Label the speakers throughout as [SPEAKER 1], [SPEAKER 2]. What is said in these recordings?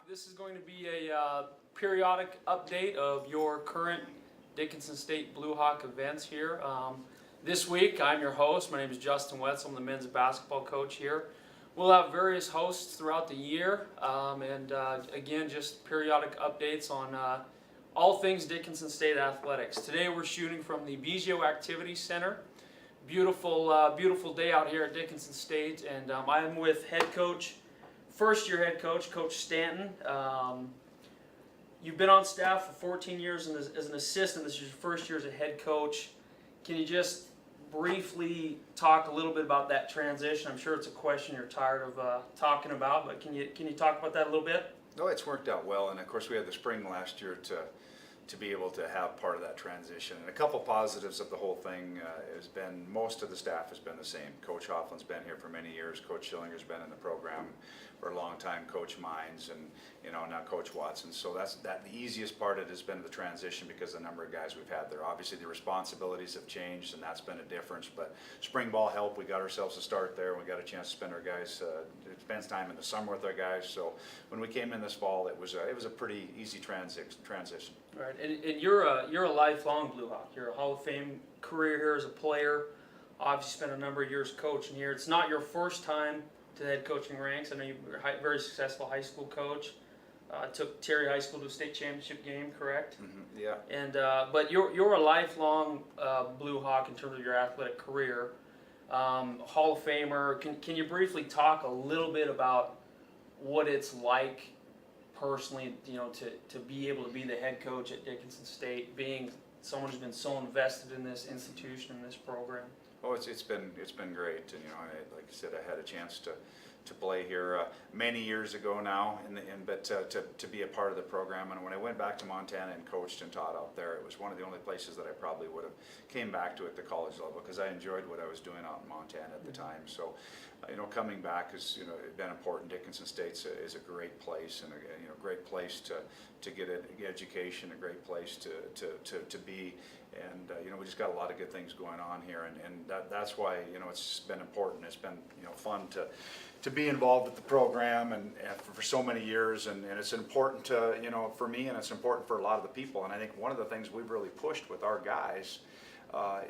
[SPEAKER 1] This is going to be a periodic update of your current Dickinson State Blue Hawk events here. This week, I'm your host. My name is Justin Wetzel. I'm the men's basketball coach here. We'll have various hosts throughout the year, and again, just periodic updates on all things Dickinson State Athletics. Today, we're shooting from the Biggio Activity Center. Beautiful day out here at Dickinson State, and I'm with head coach, first-year head coach, Coach Stanton. You've been on staff for 14 years as an assistant. This is your first year as a head coach. Can you just briefly talk a little bit about that transition? I'm sure it's a question you're tired of talking about, but can you talk about that a little bit?
[SPEAKER 2] No, it's worked out well, and of course we had the spring last year to be able to have part of that transition. And a couple positives of the whole thing has been most of the staff has been the same. Coach Hoffland's been here for many years. Coach Schillinger's been in the program for a long time. Coach Mines and now Coach Watson. So the easiest part of it has been the transition because the number of guys we've had there. Obviously the responsibilities have changed, and that's been a difference. But spring ball helped. We got ourselves a start there. We got a chance to spend our guys spend time in the summer with our guys. So when we came in this fall, it was a pretty easy transition.
[SPEAKER 1] Right, and you're a lifelong Blue Hawk. You're a Hall of Fame career here as a player. Obviously spent a number of years coaching here. It's not your first time to the head coaching ranks. I know you were a very successful high school coach. Took Terry High School to a state championship game, correct?
[SPEAKER 2] Mm-hmm. Yeah.
[SPEAKER 1] And but you're a lifelong Blue Hawk in terms of your athletic career. Hall of Famer. Can you briefly talk a little bit about what it's like personally, to be able to be the head coach at Dickinson State, being someone who's been so invested in this institution and this program?
[SPEAKER 2] Oh, it's been great, and like I said, I had a chance to play here many years ago now, but to be a part of the program. And when I went back to Montana and coached and taught out there, it was one of the only places that I probably would have came back to at the college level because I enjoyed what I was doing out in Montana at the time. So, coming back has been important. Dickinson State is a great place, and a great place to get an education, a great place to be. And we just got a lot of good things going on here, and that's why it's been important. It's been fun to be involved with the program and for so many years, and it's important to for me, and it's important for a lot of the people. And I think one of the things we've really pushed with our guys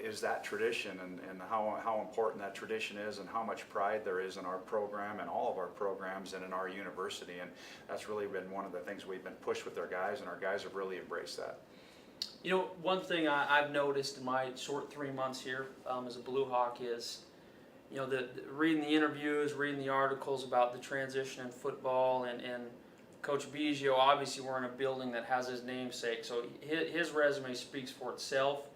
[SPEAKER 2] is that tradition, and how important that tradition is, and how much pride there is in our program and all of our programs and in our university. And that's really been one of the things we've been pushed with our guys, and our guys have really embraced that.
[SPEAKER 1] One thing I've noticed in my short 3 months here as a Blue Hawk is, reading the interviews, reading the articles about the transition in football, and Coach Biggio, obviously we're in a building that has his namesake, so his resume speaks for itself.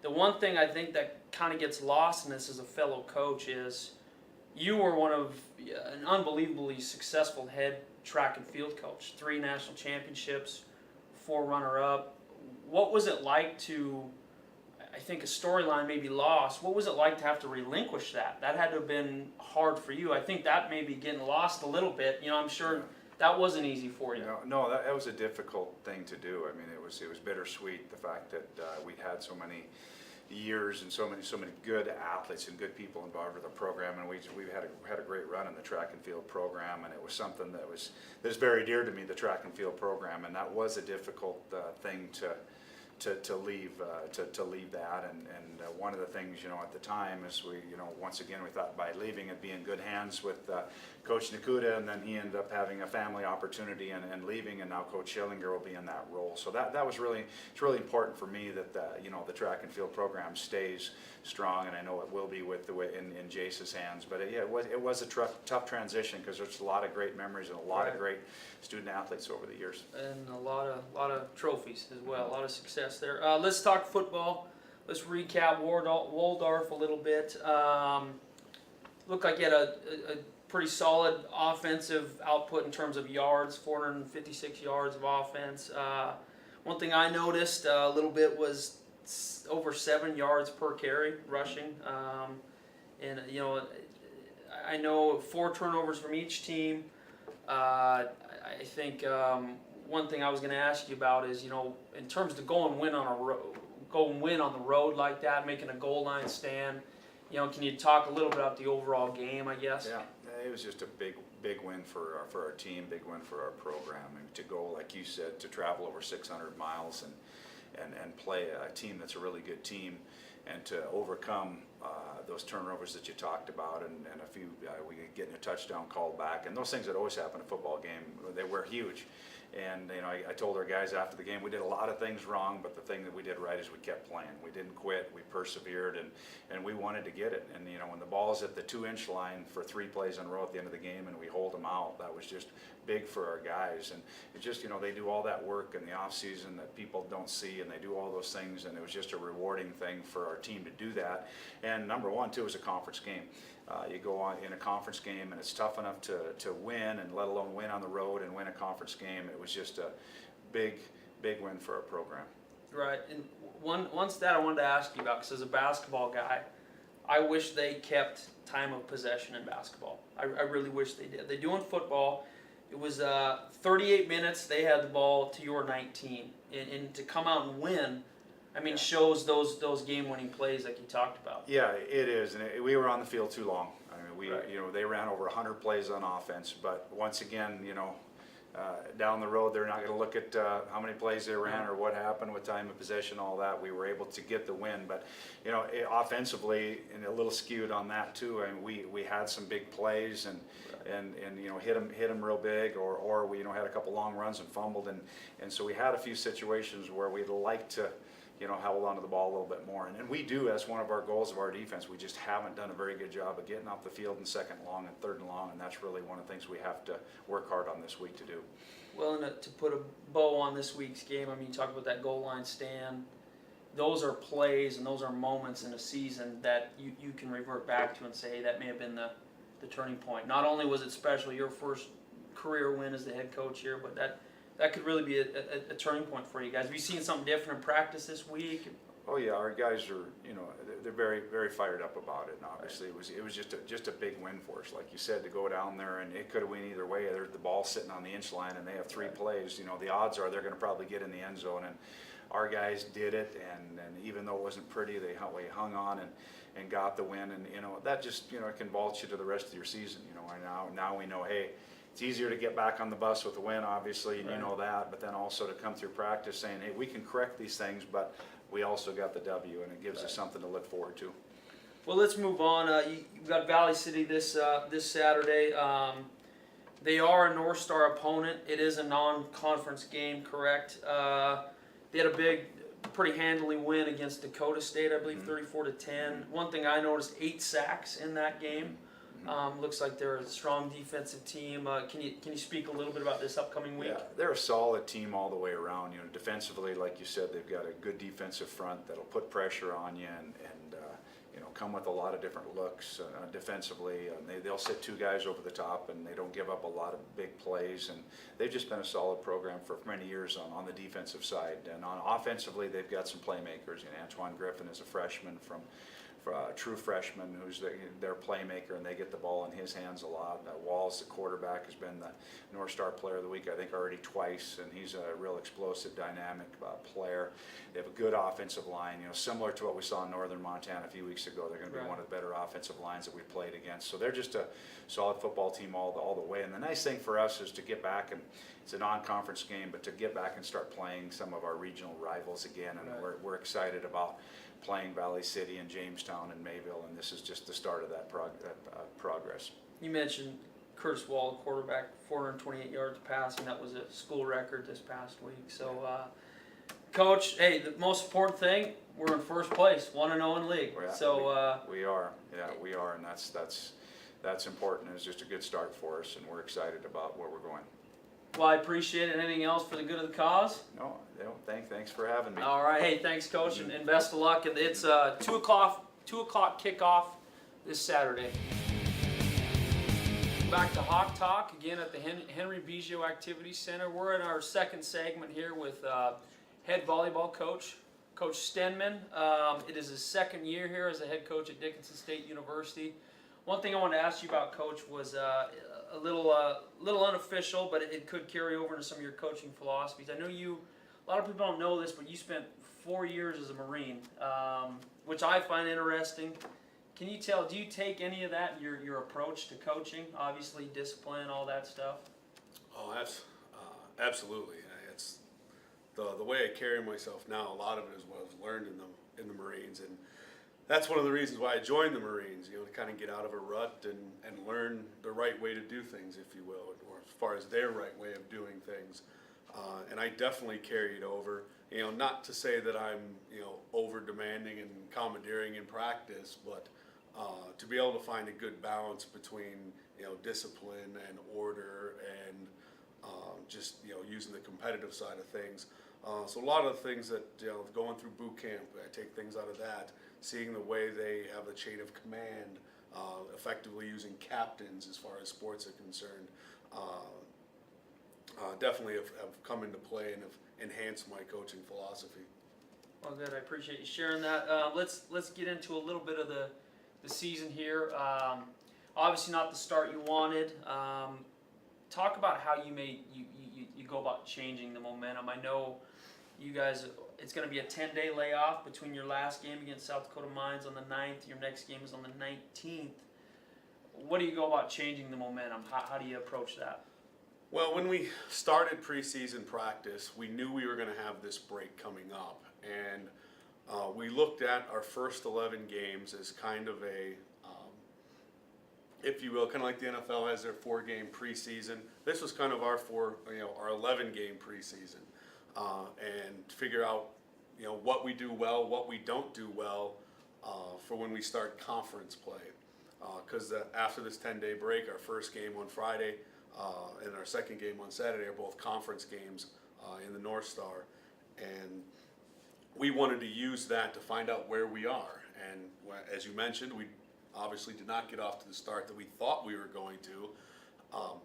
[SPEAKER 1] The one thing I think that kind of gets lost in this as a fellow coach is you were an unbelievably successful head track and field coach, 3 national championships, 4 runner-up. What was it like to, I think a storyline may be lost, what was it like to have to relinquish that? That had to have been hard for you. I think that may be getting lost a little bit. I'm sure that wasn't easy for you.
[SPEAKER 2] No, that was a difficult thing to do. I mean, it was bittersweet, the fact that we'd had so many years and so many good athletes and good people involved with the program, and we had a great run in the track and field program, and it was something that was very dear to me, the track and field program, and that was a difficult thing to leave that, and one of the things at the time is we once again we thought by leaving it be in good hands with Coach Nakuda, and then he ended up having a family opportunity and leaving, and now Coach Schillinger will be in that role. So that was really important for me that the track and field program stays strong, and I know it will be with the way in Jace's hands. But it was a tough transition because there's a lot of great memories and a lot of great student athletes over the years, and
[SPEAKER 1] a lot of trophies as well, a lot of success there. Let's talk football. Let's recap Waldorf a little bit. Looked like you had a pretty solid offensive output in terms of yards, 456 yards of offense. One thing I noticed a little bit was over 7 yards per carry rushing. And I know 4 turnovers from each team. I think one thing I was going to ask you about is, in terms of go and win on the road like that, making a goal line stand. Can you talk a little bit about the overall game, I guess?
[SPEAKER 2] Yeah, it was just a big win for our team, big win for our program, and to go, like you said, to travel over 600 miles and play a team that's a really good team, and to overcome those turnovers that you talked about, and a few we getting a touchdown called back, and those things that always happen in a football game, they were huge. And I told our guys after the game, we did a lot of things wrong, but the thing that we did right is we kept playing. We didn't quit. We persevered, and we wanted to get it. And when the ball's at the 2-inch line for 3 plays in a row at the end of the game, and we hold them out, that was just big for our guys. And it just they do all that work in the off season that people don't see, and they do all those things, and it was just a rewarding thing for our team to do that. And number one, too, is a conference game. You go on in a conference game, and it's tough enough to win, and let alone win on the road and win a conference game. It was just a big win for our program.
[SPEAKER 1] Right, and one stat I wanted to ask you about, because as a basketball guy, I wish they kept time of possession in basketball. I really wish they did. They do in football. It was 38 minutes. They had the ball to your 19, and to come out and win, shows those game-winning plays like you talked about.
[SPEAKER 2] Yeah, it is, and we were on the field too long. They ran over 100 plays on offense, but once again, down the road, they're not going to look at how many plays they ran or what happened with time of possession, all that. We were able to get the win, but offensively, and a little skewed on that too. We had some big plays and hit them real big, or we had a couple long runs and fumbled, and so we had a few situations where we'd like to held onto the ball a little bit more. And we do, as one of our goals of our defense. We just haven't done a very good job of getting off the field in 2nd and long and 3rd and long, and that's really one of the things we have to work hard on this week to do.
[SPEAKER 1] Well, and to put a bow on this week's game, you talk about that goal line stand. Those are plays and those are moments in a season that you can revert back to and say, hey, that may have been the turning point. Not only was it special, your first career win as the head coach here, but that could really be a turning point for you guys. Have you seen something different in practice this week?
[SPEAKER 2] Oh yeah, our guys are, they're very, very fired up about it. And obviously, it was just a big win for us. Like you said, to go down there, and it could have went either way. There's the ball sitting on the inch line, and they have 3 plays. The odds are they're going to probably get in the end zone, and our guys did it. And even though it wasn't pretty, they hung on and got the win. And that just it can vault you to the rest of your season. And now we know, hey, it's easier to get back on the bus with a win, obviously, and you know that, but then also to come through practice saying, hey, we can correct these things, but we also got the W, and it gives us something to look forward to.
[SPEAKER 1] Well, let's move on. You've got Valley City this Saturday. They are a North Star opponent. It is a non-conference game, correct? They had a pretty handily win against Dakota State, I believe, 34-10. One thing I noticed, 8 sacks in that game. Looks like they're a strong defensive team. Can you speak a little bit about this upcoming week?
[SPEAKER 2] Yeah, they're a solid team all the way around. Defensively, like you said, they've got a good defensive front that'll put pressure on you and come with a lot of different looks defensively. They'll sit 2 guys over the top, and they don't give up a lot of big plays. And they've just been a solid program for many years on the defensive side. And offensively, they've got some playmakers. Antoine Griffin is a freshman from a true freshman who's their playmaker, and they get the ball in his hands a lot. Walls, the quarterback, has been the North Star Player of the Week, I think, already twice, and he's a real explosive, dynamic player. They have a good offensive line, similar to what we saw in Northern Montana a few weeks ago. They're going to be one of the better offensive lines that we've played against. So they're just a solid football team all the way. And the nice thing for us is to get back, and it's a non-conference game, but to get back and start playing some of our regional rivals again. And we're excited about playing Valley City and Jamestown and Mayville, and this is just the start of that progress.
[SPEAKER 1] You mentioned Curtis Wall, quarterback, 428 yards passing. That was a school record this past week. So, Coach, hey, the most important thing, we're in first place, 1-0 in league.
[SPEAKER 2] We are, and that's important. It's just a good start for us, and we're excited about where we're going.
[SPEAKER 1] Well, I appreciate it. Anything else for the good of the cause?
[SPEAKER 2] No, thanks for having me.
[SPEAKER 1] All right. Hey, thanks, Coach, and best of luck. It's 2 o'clock kickoff this Saturday. Back to Hawk Talk, again at the Henry Biggio Activity Center. We're in our second segment here with head volleyball coach, Coach Stenman. It is his 2nd year here as a head coach at Dickinson State University. One thing I wanted to ask you about, Coach, was a little unofficial, but it could carry over into some of your coaching philosophies. I know a lot of people don't know this, but you spent 4 years as a Marine, which I find interesting. do you take any of that in your approach to coaching? Obviously, discipline, all that stuff.
[SPEAKER 3] Oh, that's absolutely. It's the way I carry myself now. A lot of it is what I've learned in the Marines, and that's one of the reasons why I joined the Marines. You know, to kind of get out of a rut and learn the right way to do things, if you will, or as far as their right way of doing things. And I definitely carry it over. You know, not to say that I'm over demanding and commandeering in practice, but to be able to find a good balance between discipline and order and just using the competitive side of things. So a lot of the things that going through boot camp, I take things out of that, seeing the way they have a chain of command, effectively using captains as far as sports are concerned, definitely have come into play and have enhanced my coaching philosophy.
[SPEAKER 1] Well, good. I appreciate you sharing that. Let's get into a little bit of the season here. Obviously, not the start you wanted. Talk about how you go about changing the momentum. I know you guys. It's going to be a 10-day layoff between your last game against South Dakota Mines on the 9th. Your next game is on the 19th. What do you go about changing the momentum? How do you approach that?
[SPEAKER 3] Well, when we started preseason practice, we knew we were going to have this break coming up, and we looked at our first 11 games as kind of a, if you will, kind of like the NFL has their 4-game preseason. This was kind of our 11-game preseason, and figure out what we do well, what we don't do well, for when we start conference play. Because after this 10-day break, our first game on Friday and our second game on Saturday are both conference games in the North Star, and we wanted to use that to find out where we are. And as you mentioned, we obviously did not get off to the start that we thought we were going to,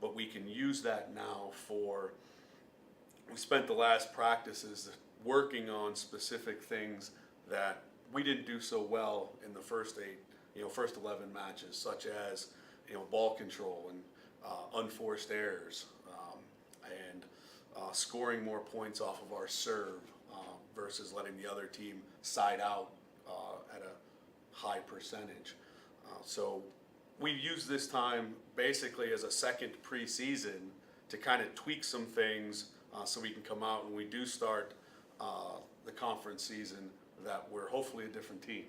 [SPEAKER 3] but we can use that now we spent the last practices working on specific things that we didn't do so well in the first 11 matches, such as ball control and unforced errors, and scoring more points off of our serve versus letting the other team side out at a high percentage. So we've used this time basically as a second preseason to kind of tweak some things so we can come out when we do start the conference season that we're hopefully a different team.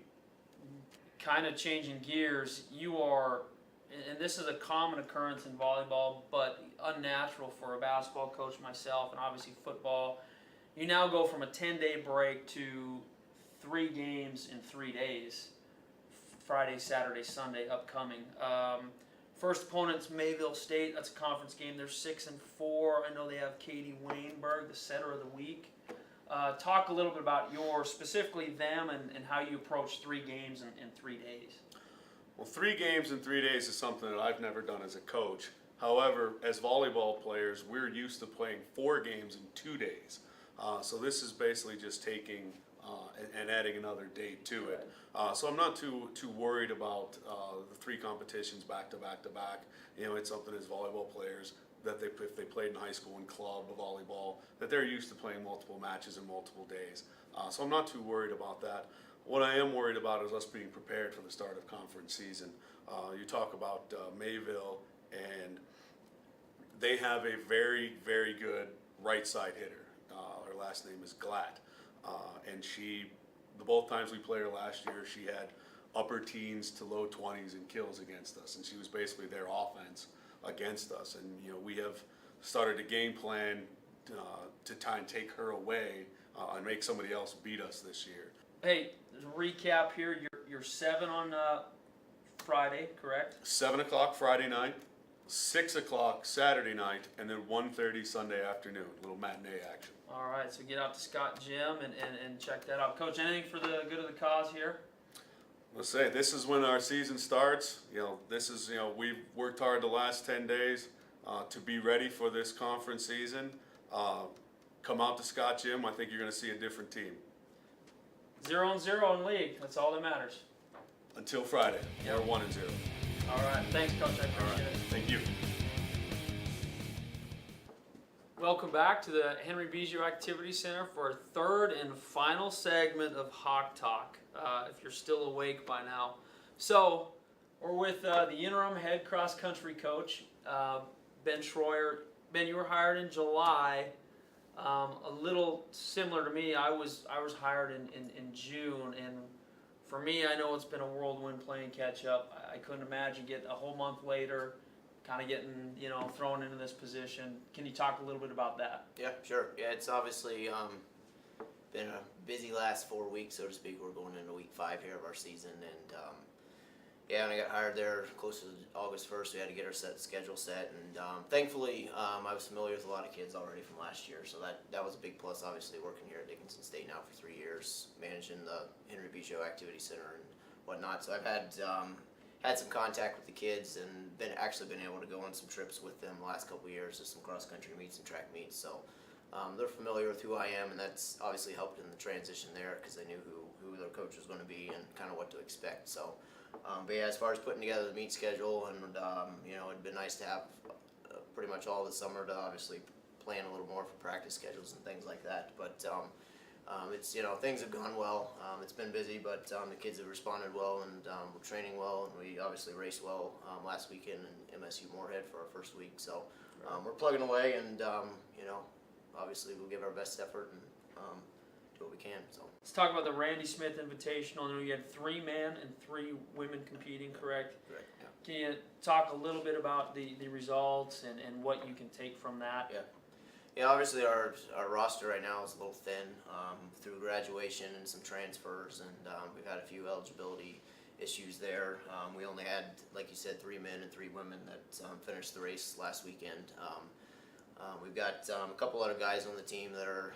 [SPEAKER 1] Kind of changing gears, you are, and this is a common occurrence in volleyball, but unnatural for a basketball coach myself, and obviously football. You now go from a 10-day break to 3 games in 3 days, Friday, Saturday, Sunday, upcoming. First opponent's Mayville State. That's a conference game. They're 6-4. I know they have Katie Wainberg, the setter of the week. Talk a little bit about specifically them and how you approach 3 games in 3 days.
[SPEAKER 3] Well, 3 games in 3 days is something that I've never done as a coach. However, as volleyball players, we're used to playing 4 games in 2 days. So this is basically just taking and adding another day to it. So I'm not too worried about the 3 competitions back to back to back. It's something as volleyball players that if they played in high school and club volleyball, that they're used to playing multiple matches in multiple days. So I'm not too worried about that. What I am worried about is us being prepared for the start of conference season. You talk about Mayville, and they have a very, very good right side hitter. Her last name is Glatt. And both times we played her last year, she had upper teens to low 20s in kills against us, and she was basically their offense against us. And we have started a game plan to try and take her away and make somebody else beat us this year.
[SPEAKER 1] Hey, recap here. You're 7 on Friday, correct?
[SPEAKER 3] 7 o'clock Friday night, 6 o'clock Saturday night, and then 1:30 Sunday afternoon. Little matinee action.
[SPEAKER 1] All right, so get out to Scott Gym and check that out. Coach, anything for the good of the cause here?
[SPEAKER 3] Let's say this is when our season starts. This is we've worked hard the last 10 days to be ready for this conference season. Come out to Scott Gym. I think you're going to see a different team.
[SPEAKER 1] 0-0 in league. That's all that matters.
[SPEAKER 3] Until Friday,
[SPEAKER 1] Yep.
[SPEAKER 3] we're 1-0.
[SPEAKER 1] All right, thanks, Coach. I appreciate it.
[SPEAKER 3] Thank you.
[SPEAKER 1] Welcome back to the Henry Bijou Activity Center for our 3rd and final segment of Hawk Talk. If you're still awake by now, So we're with the interim head cross country coach, Ben Shroyer. Ben, you were hired in July. A little similar to me. I was hired in June, and for me, I know it's been a whirlwind playing catch up. I couldn't imagine getting a whole month later, kind of getting thrown into this position. Can you talk a little bit about that?
[SPEAKER 4] Yeah, sure. Yeah, it's obviously been a busy last 4 weeks, so to speak. We're going into week 5 here of our season, and when I got hired there close to August 1st, we had to get our schedule set, and thankfully I was familiar with a lot of kids already from last year, so that was a big plus. Obviously, working here at Dickinson State now for 3 years, managing the Henry B. Show Activity Center and whatnot. So I've had some contact with the kids, and been able to go on some trips with them the last couple of years to some cross country meets and track meets. So they're familiar with who I am, and that's obviously helped in the transition there because they knew who their coach was going to be and kind of what to expect. So. But yeah, as far as putting together the meet schedule, and it'd been nice to have pretty much all the summer to obviously plan a little more for practice schedules and things like that. But it's things have gone well. It's been busy, but the kids have responded well, and we're training well, and we obviously raced well last weekend in MSU Moorhead for our first week. So we're plugging away, and obviously we'll give our best effort and do what we can. So.
[SPEAKER 1] Let's talk about the Randy Smith Invitational. I know you had 3 men and 3 women competing, correct?
[SPEAKER 4] Correct. Yeah.
[SPEAKER 1] Can you talk a little bit about the results and what you can take from that?
[SPEAKER 4] Yeah. Yeah, obviously our roster right now is a little thin through graduation and some transfers, and we've had a few eligibility issues there. We only had, like you said, 3 men and 3 women that finished the race last weekend. We've got a couple other guys on the team that are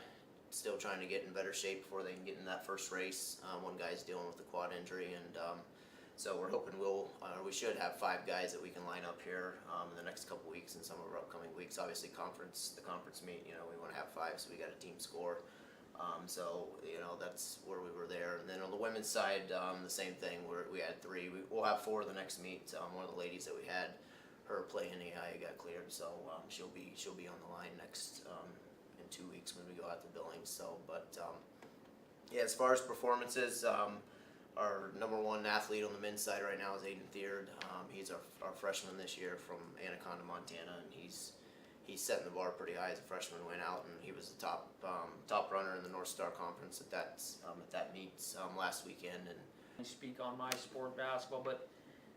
[SPEAKER 4] still trying to get in better shape before they can get in that first race. One guy's dealing with a quad injury, and so we're hoping we should have 5 guys that we can line up here in the next couple weeks and some of our upcoming weeks. Obviously, the conference meet, we want to have 5, so we got a team score. So that's where we were there. And then on the women's side, the same thing. We had 3. We'll have 4 the next meet. One of the ladies that we had, her play in AI got cleared, so she'll be on the line next. 2 weeks when we go out to Billings. So, but yeah, as far as performances, our number 1 athlete on the men's side right now is Aiden Theard. He's our freshman this year from Anaconda, Montana, and he's setting the bar pretty high as a freshman. Went out and he was the top runner in the North Star Conference at that meet last weekend. And
[SPEAKER 1] I speak on my sport, basketball, but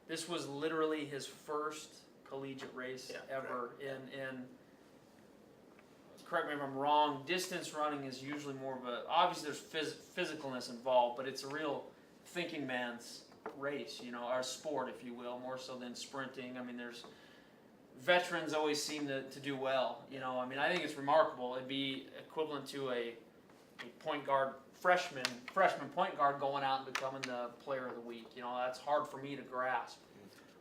[SPEAKER 1] this was literally his first collegiate race ever. In correct me if I'm wrong, distance running is usually more of obviously there's physicalness involved, but it's a real thinking man's race, our sport, if you will, more so than sprinting. I mean, there's veterans always seem to do well, I think it's remarkable. It'd be equivalent to a point guard, freshman point guard going out and becoming the player of the week. That's hard for me to grasp.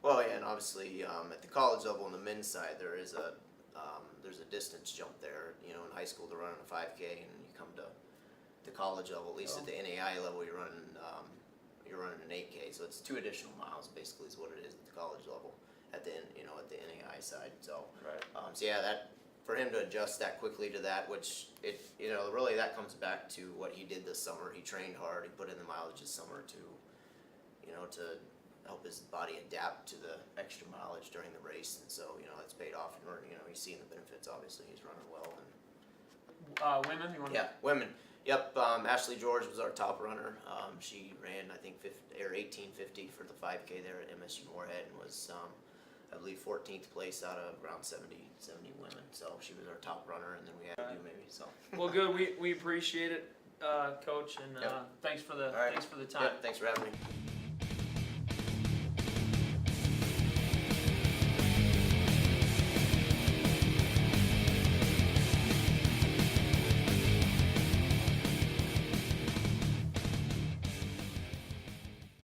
[SPEAKER 4] Well, yeah, and obviously at the college level on the men's side, there's a distance jump there. In high school they're running a 5K, and you come to the college level, at least at the NAI level, you're running an 8K. So it's 2 additional miles basically is what it is at the college level at the at the NAI side. So
[SPEAKER 2] Right.
[SPEAKER 4] So yeah, that for him to adjust that quickly to that, which really that comes back to what he did this summer. He trained hard. He put in the mileage this summer to help his body adapt to the extra mileage during the race, and so it's paid off, and he's seeing the benefits. Obviously, he's running well. And
[SPEAKER 1] Women, you want
[SPEAKER 4] yeah, women. Yep, Ashley George was our top runner. She ran, I think, 18:50 for the 5K there at MSU Moorhead, and was, I believe, 14th place out of around 70 women. So she was our top runner, and then we had to do maybe. So.
[SPEAKER 1] Well, good. We appreciate it, Coach, and thanks for the
[SPEAKER 4] All right.
[SPEAKER 1] thanks for the time.
[SPEAKER 4] Yep, thanks for having me.